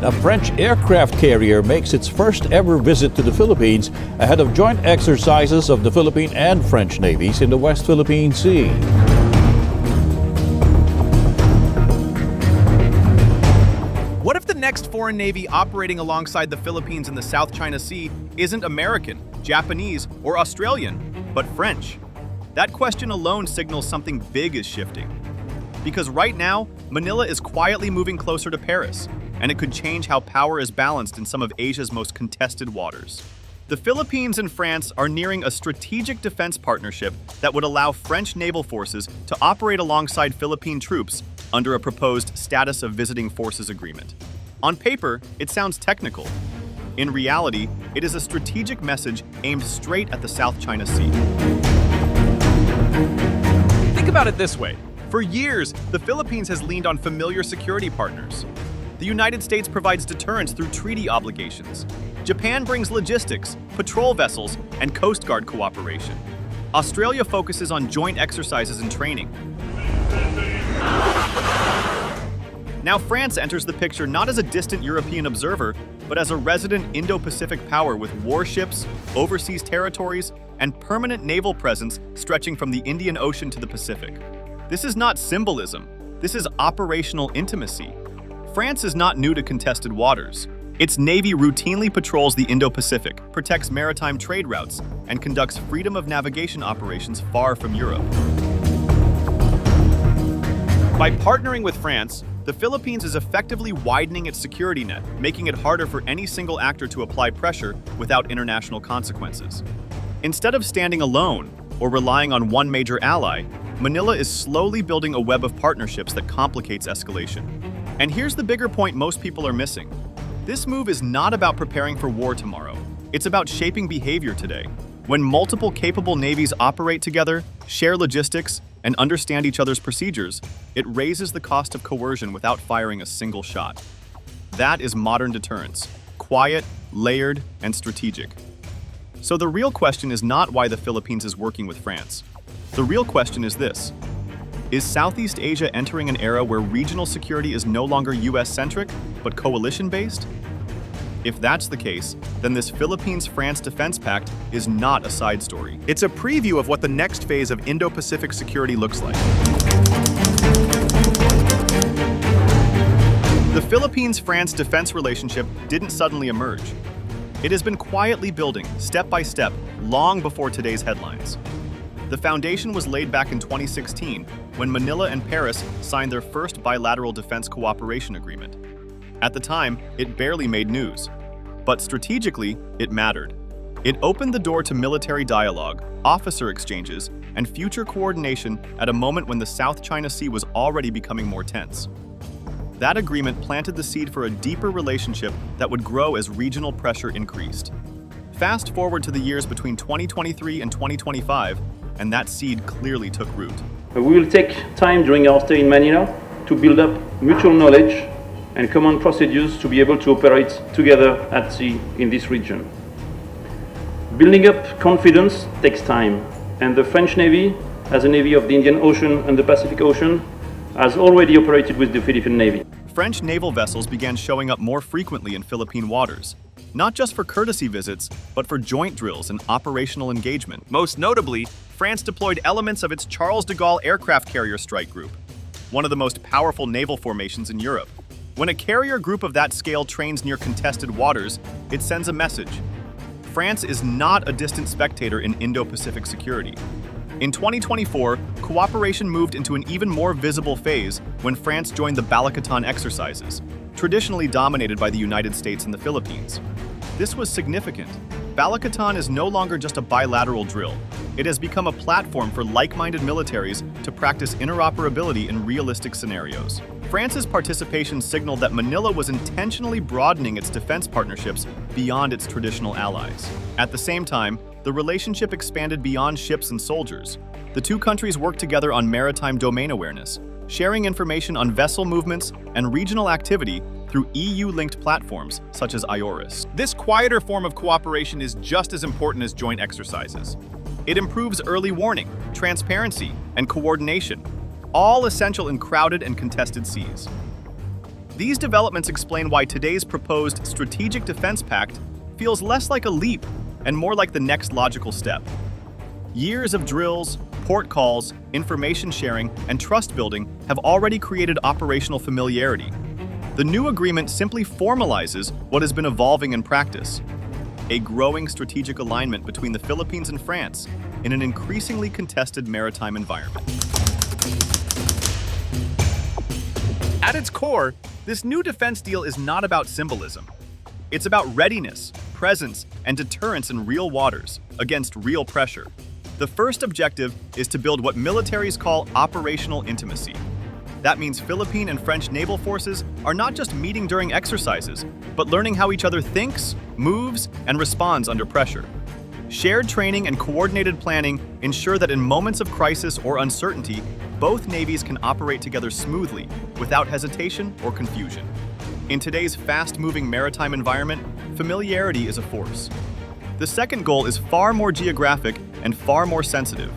And a French aircraft carrier makes its first ever visit to the Philippines ahead of joint exercises of the Philippine and French navies in the West Philippine Sea. What if the next foreign navy operating alongside the Philippines in the South China Sea isn't American, Japanese, or Australian, but French? That question alone signals something big is shifting. Because right now, Manila is quietly moving closer to Paris, and it could change how power is balanced in some of Asia's most contested waters. The Philippines and France are nearing a strategic defense partnership that would allow French naval forces to operate alongside Philippine troops under a proposed Status of Visiting Forces agreement. On paper, it sounds technical. In reality, it is a strategic message aimed straight at the South China Sea. Think about it this way. For years, the Philippines has leaned on familiar security partners. The United States provides deterrence through treaty obligations. Japan brings logistics, patrol vessels, and Coast Guard cooperation. Australia focuses on joint exercises and training. Now France enters the picture not as a distant European observer, but as a resident Indo-Pacific power with warships, overseas territories, and permanent naval presence stretching from the Indian Ocean to the Pacific. This is not symbolism. This is operational intimacy. France is not new to contested waters. Its navy routinely patrols the Indo-Pacific, protects maritime trade routes, and conducts freedom of navigation operations far from Europe. By partnering with France, the Philippines is effectively widening its security net, making it harder for any single actor to apply pressure without international consequences. Instead of standing alone or relying on one major ally, Manila is slowly building a web of partnerships that complicates escalation. And here's the bigger point most people are missing. This move is not about preparing for war tomorrow. It's about shaping behavior today. When multiple capable navies operate together, share logistics, and understand each other's procedures, it raises the cost of coercion without firing a single shot. That is modern deterrence, quiet, layered, and strategic. So the real question is not why the Philippines is working with France. The real question is this: is Southeast Asia entering an era where regional security is no longer US-centric, but coalition-based? If that's the case, then this Philippines-France defense pact is not a side story. It's a preview of what the next phase of Indo-Pacific security looks like. The Philippines-France defense relationship didn't suddenly emerge. It has been quietly building, step by step, long before today's headlines. The foundation was laid back in 2016 when Manila and Paris signed their first bilateral defense cooperation agreement. At the time, it barely made news, but strategically, it mattered. It opened the door to military dialogue, officer exchanges, and future coordination at a moment when the South China Sea was already becoming more tense. That agreement planted the seed for a deeper relationship that would grow as regional pressure increased. Fast forward to the years between 2023 and 2025, and that seed clearly took root. We will take time during our stay in Manila to build up mutual knowledge and common procedures to be able to operate together at sea in this region. Building up confidence takes time, and the French Navy, as a navy of the Indian Ocean and the Pacific Ocean, has already operated with the Philippine Navy. French naval vessels began showing up more frequently in Philippine waters, not just for courtesy visits, but for joint drills and operational engagement. Most notably, France deployed elements of its Charles de Gaulle aircraft carrier strike group, one of the most powerful naval formations in Europe. When a carrier group of that scale trains near contested waters, it sends a message. France is not a distant spectator in Indo-Pacific security. In 2024, cooperation moved into an even more visible phase when France joined the Balikatan exercises, traditionally dominated by the United States and the Philippines. This was significant. Balikatan is no longer just a bilateral drill. It has become a platform for like-minded militaries to practice interoperability in realistic scenarios. France's participation signaled that Manila was intentionally broadening its defense partnerships beyond its traditional allies. At the same time, the relationship expanded beyond ships and soldiers. The two countries worked together on maritime domain awareness, sharing information on vessel movements and regional activity through EU-linked platforms such as IORIS. This quieter form of cooperation is just as important as joint exercises. It improves early warning, transparency, and coordination, all essential in crowded and contested seas. These developments explain why today's proposed Strategic Defense Pact feels less like a leap and more like the next logical step. Years of drills, port calls, information sharing, and trust building have already created operational familiarity. The new agreement simply formalizes what has been evolving in practice: a growing strategic alignment between the Philippines and France in an increasingly contested maritime environment. At its core, this new defense deal is not about symbolism. It's about readiness, presence, and deterrence in real waters against real pressure. The first objective is to build what militaries call operational intimacy. That means Philippine and French naval forces are not just meeting during exercises, but learning how each other thinks, moves, and responds under pressure. Shared training and coordinated planning ensure that in moments of crisis or uncertainty, both navies can operate together smoothly, without hesitation or confusion. In today's fast-moving maritime environment, familiarity is a force. The second goal is far more geographic and far more sensitive: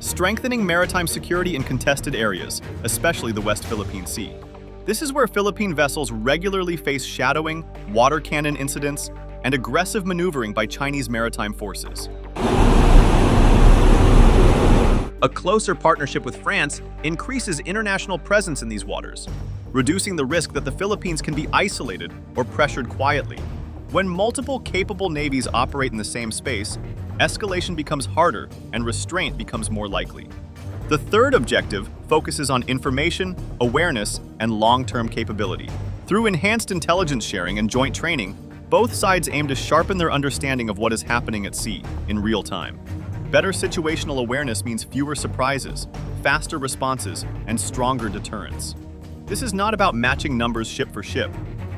strengthening maritime security in contested areas, especially the West Philippine Sea. This is where Philippine vessels regularly face shadowing, water cannon incidents, and aggressive maneuvering by Chinese maritime forces. A closer partnership with France increases international presence in these waters, reducing the risk that the Philippines can be isolated or pressured quietly. When multiple capable navies operate in the same space, escalation becomes harder and restraint becomes more likely. The third objective focuses on information, awareness, and long-term capability. Through enhanced intelligence sharing and joint training, both sides aim to sharpen their understanding of what is happening at sea in real time. Better situational awareness means fewer surprises, faster responses, and stronger deterrence. This is not about matching numbers ship for ship.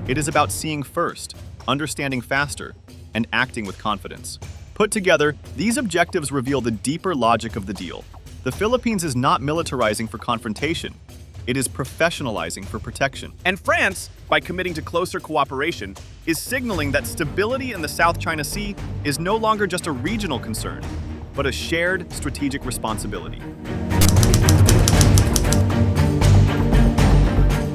It is about seeing first, understanding faster, and acting with confidence. Put together, these objectives reveal the deeper logic of the deal. The Philippines is not militarizing for confrontation. It is professionalizing for protection. And France, by committing to closer cooperation, is signaling that stability in the South China Sea is no longer just a regional concern, but a shared strategic responsibility.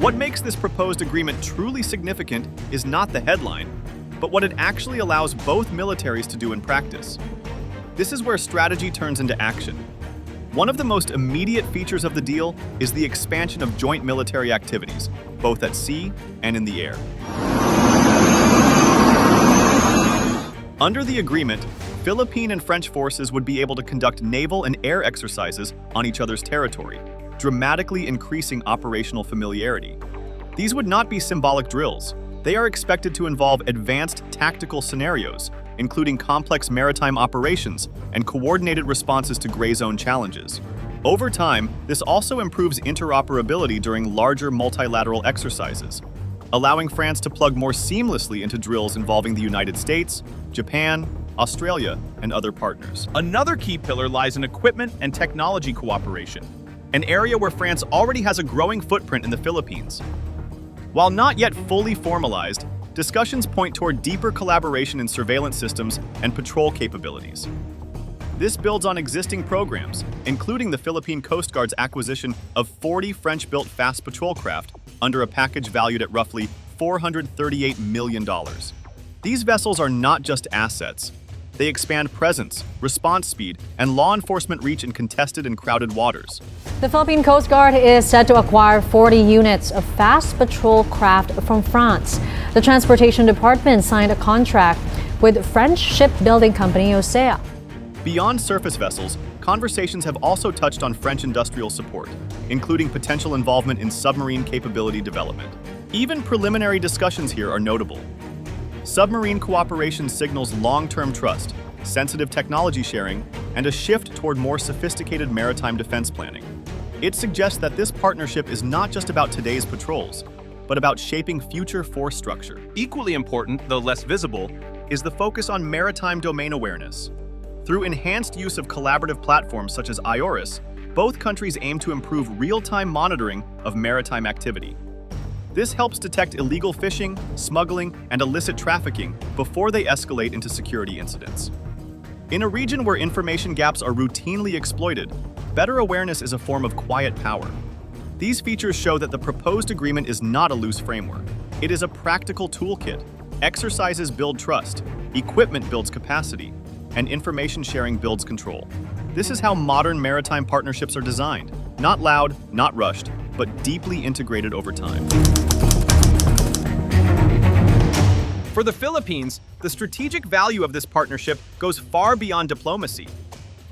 What makes this proposed agreement truly significant is not the headline, but what it actually allows both militaries to do in practice. This is where strategy turns into action. One of the most immediate features of the deal is the expansion of joint military activities, both at sea and in the air. Under the agreement, Philippine and French forces would be able to conduct naval and air exercises on each other's territory, dramatically increasing operational familiarity. These would not be symbolic drills. They are expected to involve advanced tactical scenarios, including complex maritime operations and coordinated responses to gray zone challenges. Over time, this also improves interoperability during larger multilateral exercises, allowing France to plug more seamlessly into drills involving the United States, Japan, Australia, and other partners. Another key pillar lies in equipment and technology cooperation, an area where France already has a growing footprint in the Philippines. While not yet fully formalized, discussions point toward deeper collaboration in surveillance systems and patrol capabilities. This builds on existing programs, including the Philippine Coast Guard's acquisition of 40 French-built fast patrol craft under a package valued at roughly $438 million. These vessels are not just assets. They expand presence, response speed, and law enforcement reach in contested and crowded waters. The Philippine Coast Guard is set to acquire 40 units of fast patrol craft from France. The Transportation Department signed a contract with French shipbuilding company Osea. Beyond surface vessels, conversations have also touched on French industrial support, including potential involvement in submarine capability development. Even preliminary discussions here are notable. Submarine cooperation signals long-term trust, sensitive technology sharing, and a shift toward more sophisticated maritime defense planning. It suggests that this partnership is not just about today's patrols, but about shaping future force structure. Equally important, though less visible, is the focus on maritime domain awareness. Through enhanced use of collaborative platforms such as IORIS, both countries aim to improve real-time monitoring of maritime activity. This helps detect illegal fishing, smuggling, and illicit trafficking before they escalate into security incidents. In a region where information gaps are routinely exploited, better awareness is a form of quiet power. These features show that the proposed agreement is not a loose framework. It is a practical toolkit. Exercises build trust, equipment builds capacity, and information sharing builds control. This is how modern maritime partnerships are designed. Not loud, not rushed, but deeply integrated over time. For the Philippines, the strategic value of this partnership goes far beyond diplomacy.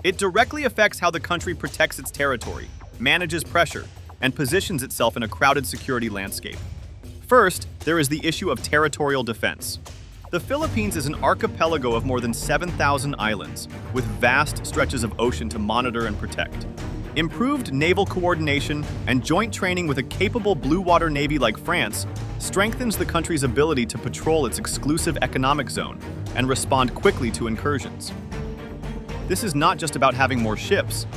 It directly affects how the country protects its territory, manages pressure, and positions itself in a crowded security landscape. First, there is the issue of territorial defense. The Philippines is an archipelago of more than 7,000 islands, with vast stretches of ocean to monitor and protect. Improved naval coordination and joint training with a capable blue water navy like France strengthens the country's ability to patrol its exclusive economic zone and respond quickly to incursions. This is not just about having more ships.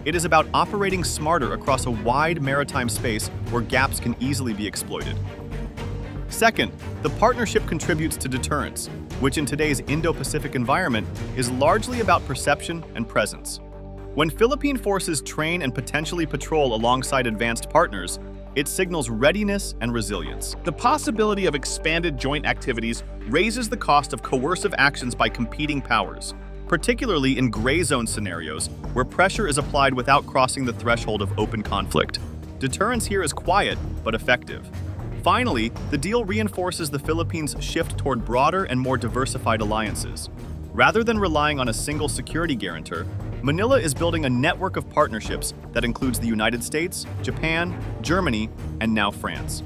It is about operating smarter across a wide maritime space where gaps can easily be exploited. Second, the partnership contributes to deterrence, which in today's Indo-Pacific environment is largely about perception and presence. When Philippine forces train and potentially patrol alongside advanced partners, it signals readiness and resilience. The possibility of expanded joint activities raises the cost of coercive actions by competing powers, particularly in gray zone scenarios where pressure is applied without crossing the threshold of open conflict. Deterrence here is quiet but effective. Finally, the deal reinforces the Philippines' shift toward broader and more diversified alliances. Rather than relying on a single security guarantor, Manila is building a network of partnerships that includes the United States, Japan, Germany, and now France.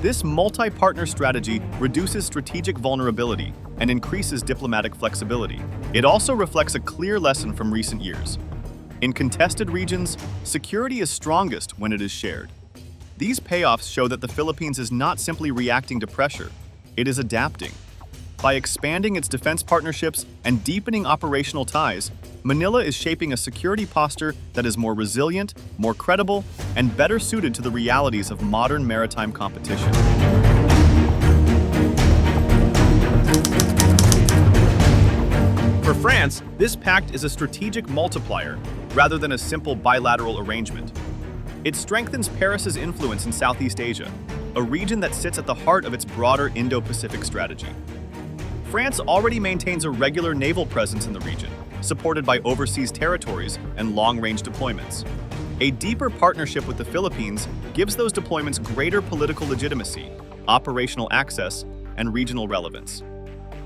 This multi-partner strategy reduces strategic vulnerability and increases diplomatic flexibility. It also reflects a clear lesson from recent years. In contested regions, security is strongest when it is shared. These payoffs show that the Philippines is not simply reacting to pressure, it is adapting. By expanding its defense partnerships and deepening operational ties, Manila is shaping a security posture that is more resilient, more credible, and better suited to the realities of modern maritime competition. For France, this pact is a strategic multiplier rather than a simple bilateral arrangement. It strengthens Paris's influence in Southeast Asia, a region that sits at the heart of its broader Indo-Pacific strategy. France already maintains a regular naval presence in the region, supported by overseas territories and long-range deployments. A deeper partnership with the Philippines gives those deployments greater political legitimacy, operational access, and regional relevance.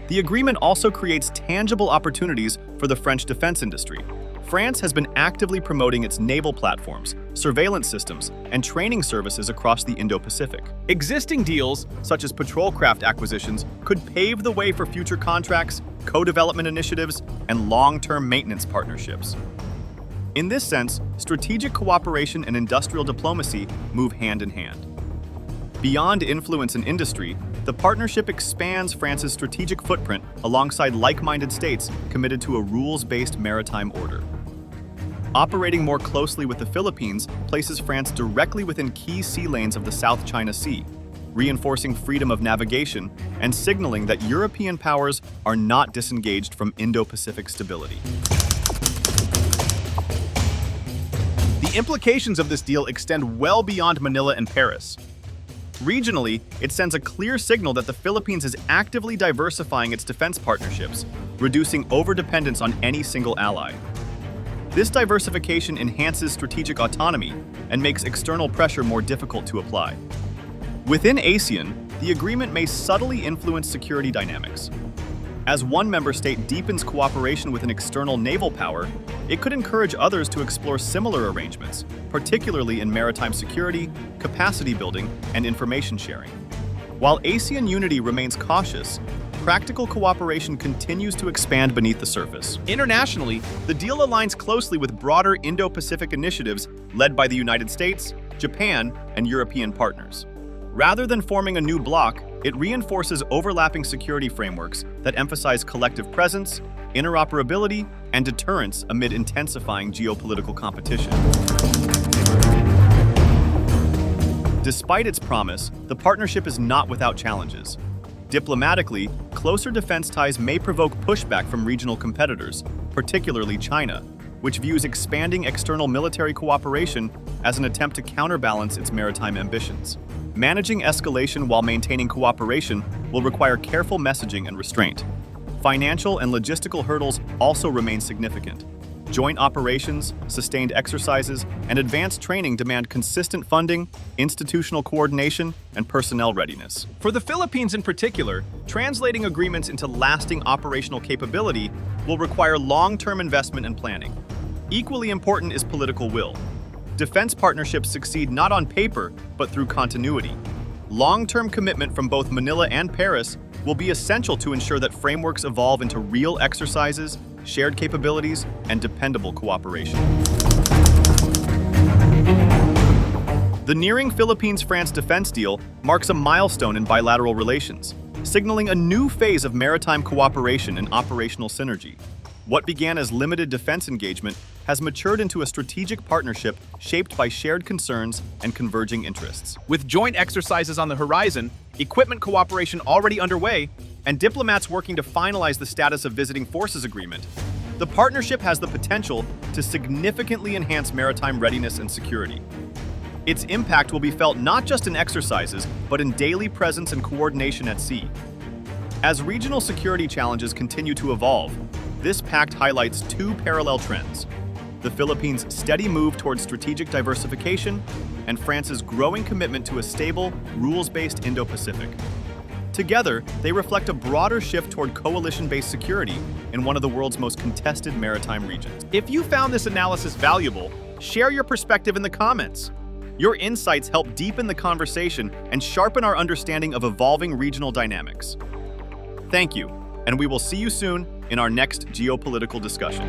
The agreement also creates tangible opportunities for the French defense industry. France has been actively promoting its naval platforms, surveillance systems, and training services across the Indo-Pacific. Existing deals, such as patrol craft acquisitions, could pave the way for future contracts, co-development initiatives, and long-term maintenance partnerships. In this sense, strategic cooperation and industrial diplomacy move hand in hand. Beyond influence in industry, the partnership expands France's strategic footprint alongside like-minded states committed to a rules-based maritime order. Operating more closely with the Philippines places France directly within key sea lanes of the South China Sea, reinforcing freedom of navigation and signaling that European powers are not disengaged from Indo-Pacific stability. The implications of this deal extend well beyond Manila and Paris. Regionally, it sends a clear signal that the Philippines is actively diversifying its defense partnerships, reducing overdependence on any single ally. This diversification enhances strategic autonomy and makes external pressure more difficult to apply. Within ASEAN, the agreement may subtly influence security dynamics. As one member state deepens cooperation with an external naval power, it could encourage others to explore similar arrangements, particularly in maritime security, capacity building, and information sharing. While ASEAN unity remains cautious, practical cooperation continues to expand beneath the surface. Internationally, the deal aligns closely with broader Indo-Pacific initiatives led by the United States, Japan, and European partners. Rather than forming a new bloc, it reinforces overlapping security frameworks that emphasize collective presence, interoperability, and deterrence amid intensifying geopolitical competition. Despite its promise, the partnership is not without challenges. Diplomatically, closer defense ties may provoke pushback from regional competitors, particularly China, which views expanding external military cooperation as an attempt to counterbalance its maritime ambitions. Managing escalation while maintaining cooperation will require careful messaging and restraint. Financial and logistical hurdles also remain significant. Joint operations, sustained exercises, and advanced training demand consistent funding, institutional coordination, and personnel readiness. For the Philippines in particular, translating agreements into lasting operational capability will require long-term investment and planning. Equally important is political will. Defense partnerships succeed not on paper, but through continuity. Long-term commitment from both Manila and Paris will be essential to ensure that frameworks evolve into real exercises, shared capabilities, and dependable cooperation. The nearing Philippines-France defense deal marks a milestone in bilateral relations, signaling a new phase of maritime cooperation and operational synergy. What began as limited defense engagement has matured into a strategic partnership shaped by shared concerns and converging interests. With joint exercises on the horizon, equipment cooperation already underway, and diplomats working to finalize the status of visiting forces agreement, the partnership has the potential to significantly enhance maritime readiness and security. Its impact will be felt not just in exercises, but in daily presence and coordination at sea. As regional security challenges continue to evolve, this pact highlights two parallel trends: the Philippines' steady move towards strategic diversification and France's growing commitment to a stable, rules-based Indo-Pacific. Together, they reflect a broader shift toward coalition-based security in one of the world's most contested maritime regions. If you found this analysis valuable, share your perspective in the comments. Your insights help deepen the conversation and sharpen our understanding of evolving regional dynamics. Thank you, and we will see you soon in our next geopolitical discussion.